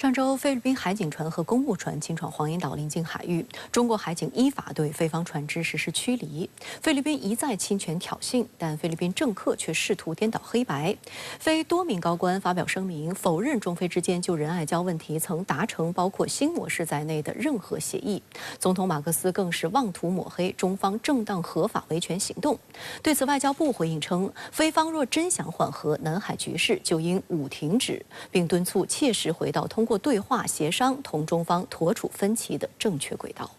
上周，菲律宾海警船和公务船侵闯黄岩岛邻近海域，中国海警依法对菲方船只实施驱离。菲律宾一再侵权挑衅，但菲律宾政客却试图颠倒黑白。菲多名高官发表声明，否认中菲之间就仁爱礁问题曾达成包括新模式在内的任何协议。总统马克思更是妄图抹黑中方正当合法维权行动。对此，外交部回应称，菲方若真想缓和南海局势，就应武停止，并敦促切实回到通过对话协商同中方妥处分歧的正确轨道。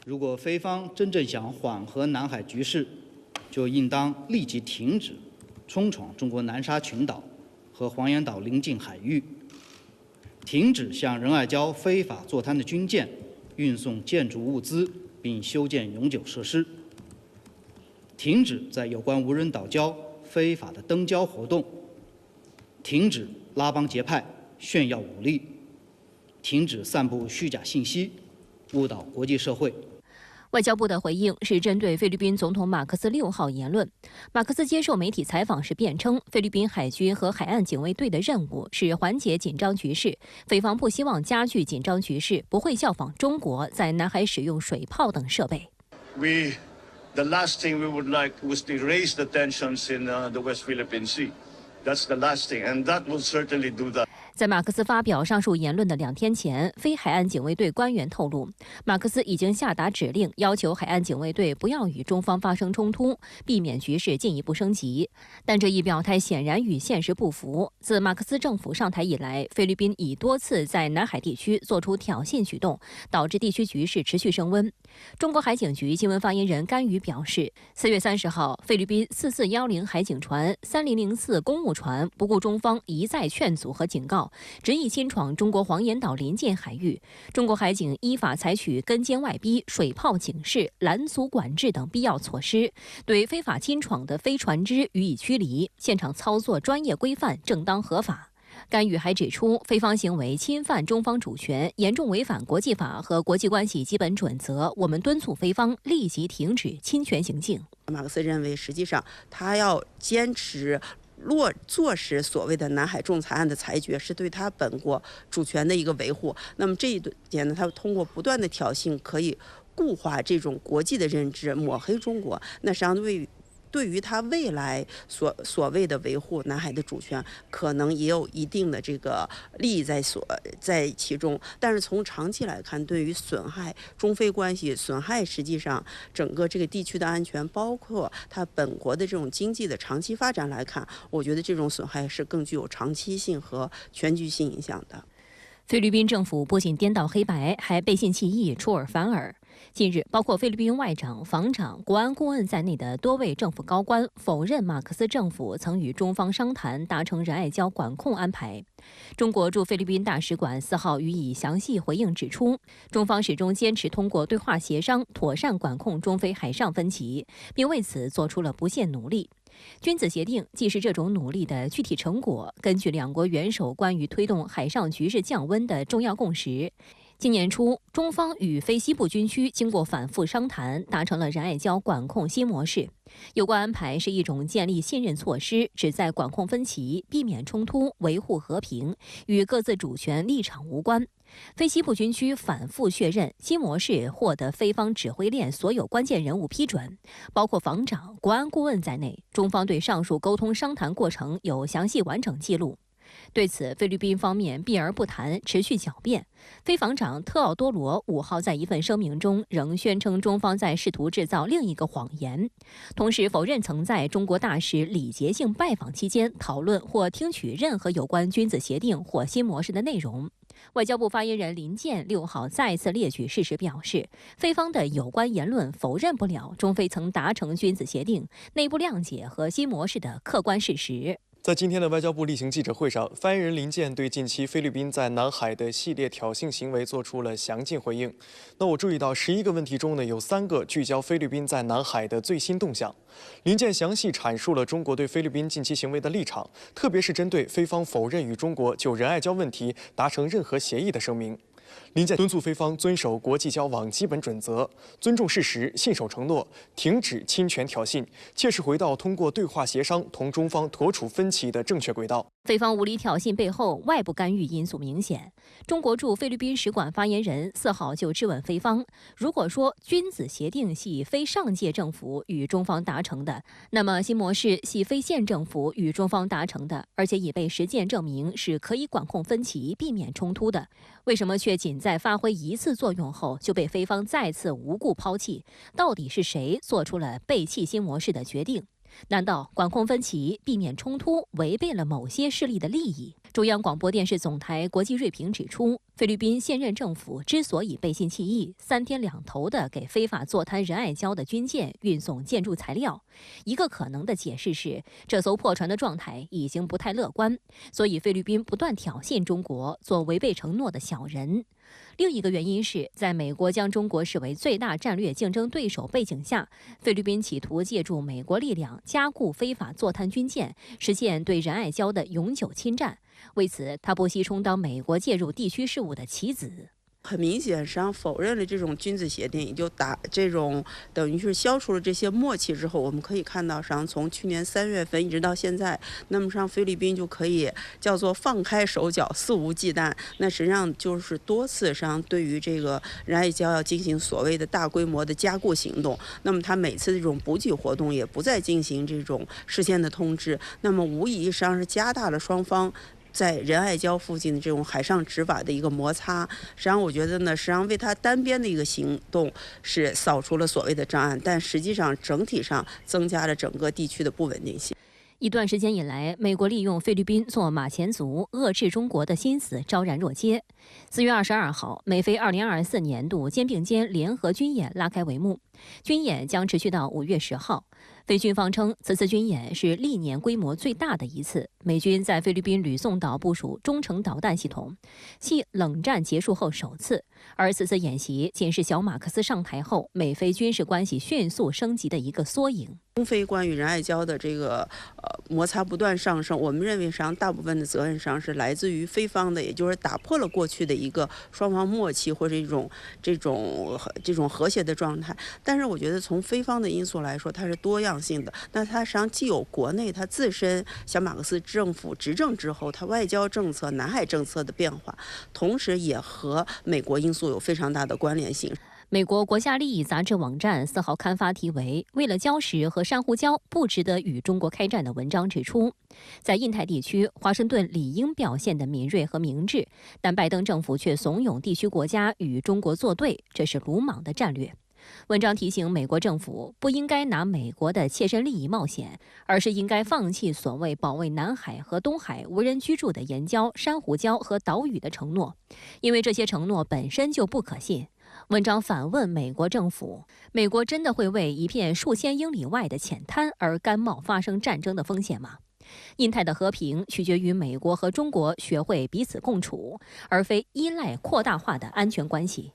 如果菲方真正想缓和南海局势，就应当立即停止冲闯中国南沙群岛和黄岩岛邻近海域，停止向仁爱礁非法坐滩的军舰运送建筑物资并修建永久设施，停止在有关无人岛礁非法的登礁活动，停止拉帮结派炫耀武力，停止散布虚假信息，误导国际社会。外交部的回应是针对菲律宾总统马克思6号言论。马克思接受媒体采访时辩称，菲律宾海军和海岸警卫队的任务是缓解紧张局势，菲方不希望加剧紧张局势，不会效仿中国在南海使用水炮等设备。The last thing we would like was to raise the tensions in the West Philippine Sea. That's the last thing, and that will certainly do that. 在马克思发表上述言论的2天前，菲海岸警卫队官员透露，马克思已经下达指令，要求海岸警卫队不要与中方发生冲突，避免局势进一步升级。但这一表态显然与现实不符。自马克思政府上台以来，菲律宾已多次在南海地区做出挑衅举动，导致地区局势持续升温。中国海警局新闻发言人甘宇表示，4月30号，菲律宾4410海警船、3004公务船不顾中方一再劝阻和警告，执意侵闯中国黄岩岛邻近海域。中国海警依法采取跟监外逼、水炮警示、拦阻管制等必要措施，对非法侵闯的非船只予以驱离，现场操作专业规范、正当合法。甘宇还指出，菲方行为侵犯中方主权，严重违反国际法和国际关系基本准则。我们敦促菲方立即停止侵权行径。马克思认为，实际上他要坚持坐实所谓的南海仲裁案的裁决，是对他本国主权的一个维护。那么这一点呢，他通过不断的挑衅，可以固化这种国际的认知，抹黑中国。那实际上对于他未来所谓的维护南海的主权，可能也有一定的这个利益在其中。但是从长期来看，对于损害中菲关系、损害实际上整个这个地区的安全，包括它本国的这种经济的长期发展来看，我觉得这种损害是更具有长期性和全局性影响的。菲律宾政府不仅颠倒黑白，还背信弃义、出尔反尔。近日，包括菲律宾外长、防长、国安顾问在内的多位政府高官否认马克思政府曾与中方商谈达成仁爱礁管控安排。中国驻菲律宾大使馆4号予以详细回应，指出，中方始终坚持通过对话协商妥善管控中菲海上分歧，并为此做出了不懈努力。君子协定既是这种努力的具体成果，根据2国元首关于推动海上局势降温的重要共识。今年初，中方与菲西部军区经过反复商谈，达成了仁爱礁管控新模式。有关安排是一种建立信任措施，旨在管控分歧、避免冲突、维护和平，与各自主权立场无关。菲西部军区反复确认，新模式获得菲方指挥链所有关键人物批准，包括防长、国安顾问在内。中方对上述沟通商谈过程有详细完整记录。对此，菲律宾方面避而不谈，持续狡辩。菲防长特奥多罗5号在一份声明中仍宣称中方在试图制造另一个谎言，同时否认曾在中国大使礼节性拜访期间讨论或听取任何有关君子协定或新模式的内容。外交部发言人林健6号再次列举事实，表示，菲方的有关言论否认不了中菲曾达成君子协定、内部谅解和新模式的客观事实。在今天的外交部例行记者会上，发言人林健对近期菲律宾在南海的系列挑衅行为做出了详尽回应。那我注意到11个问题中呢，有3个聚焦菲律宾在南海的最新动向。林健详细阐述了中国对菲律宾近期行为的立场，特别是针对菲方否认与中国就仁爱礁问题达成任何协议的声明。林健敦促菲方遵守国际交往基本准则，尊重事实，信守承诺，停止侵权挑衅，切实回到通过对话协商同中方妥处分歧的正确轨道。菲方无理挑衅背后，外部干预因素明显。中国驻菲律宾使馆发言人4号就质问菲方：如果说君子协定系非上届政府与中方达成的，那么新模式系非现政府与中方达成的，而且已被实践证明是可以管控分歧、避免冲突的，为什么却仅在发挥一次作用后就被菲方再次无故抛弃？到底是谁做出了背弃新模式的决定？难道管控分歧、避免冲突违背了某些势力的利益？中央广播电视总台国际锐评指出，菲律宾现任政府之所以背信弃义、3天2头地给非法坐滩仁爱礁的军舰运送建筑材料，一个可能的解释是，这艘破船的状态已经不太乐观，所以菲律宾不断挑衅中国，做违背承诺的小人。另一个原因是，在美国将中国视为最大战略竞争对手背景下，菲律宾企图借助美国力量加固非法坐滩军舰，实现对仁爱礁的永久侵占。为此，他不惜充当美国介入地区事务的棋子。很明显，实际上否认了这种君子协定，也就等于是消除了这些默契之后，我们可以看到，实际上从去年3月份一直到现在，那么上菲律宾就可以叫做放开手脚，肆无忌惮。那实际上就是多次实际上对于这个仁爱礁要进行所谓的大规模的加固行动。那么他每次这种补给活动也不再进行这种事先的通知，那么无疑实际上是加大了双方在仁爱礁附近的这种海上执法的一个摩擦。实际上我觉得呢，实际上为他单边的一个行动是扫除了所谓的障碍，但实际上整体上增加了整个地区的不稳定性。一段时间以来，美国利用菲律宾做马前卒、遏制中国的心思昭然若揭。4月22号，美菲2024年度肩并肩联合军演拉开帷幕，军演将持续到5月10号。菲军方称，此次军演是历年规模最大的一次。美军在菲律宾吕宋岛部署中程导弹系统，系冷战结束后首次。而此次演习仅是小马克思上台后美菲军事关系迅速升级的一个缩影。中菲关于仁爱礁的这个摩擦不断上升，我们认为实际上大部分的责任上是来自于菲方的，也就是打破了过去的一个双方默契或者这种和谐的状态。但是我觉得从菲方的因素来说，它是多样性的。那它实际上既有国内它自身小马克思政府执政之后它外交政策、南海政策的变化，同时也和美国因素有非常大的关联性。美国国家利益杂志网站4号刊发题为《为了礁石和珊瑚礁不值得与中国开战》的文章指出，在印太地区，华盛顿理应表现得敏锐和明智，但拜登政府却怂恿地区国家与中国作对，这是鲁莽的战略。文章提醒美国政府不应该拿美国的切身利益冒险，而是应该放弃所谓保卫南海和东海无人居住的岩礁、珊瑚礁和岛屿的承诺，因为这些承诺本身就不可信。文章反问美国政府：美国真的会为一片数千英里外的浅滩而甘冒发生战争的风险吗？印太的和平取决于美国和中国学会彼此共处，而非依赖扩大化的安全关系。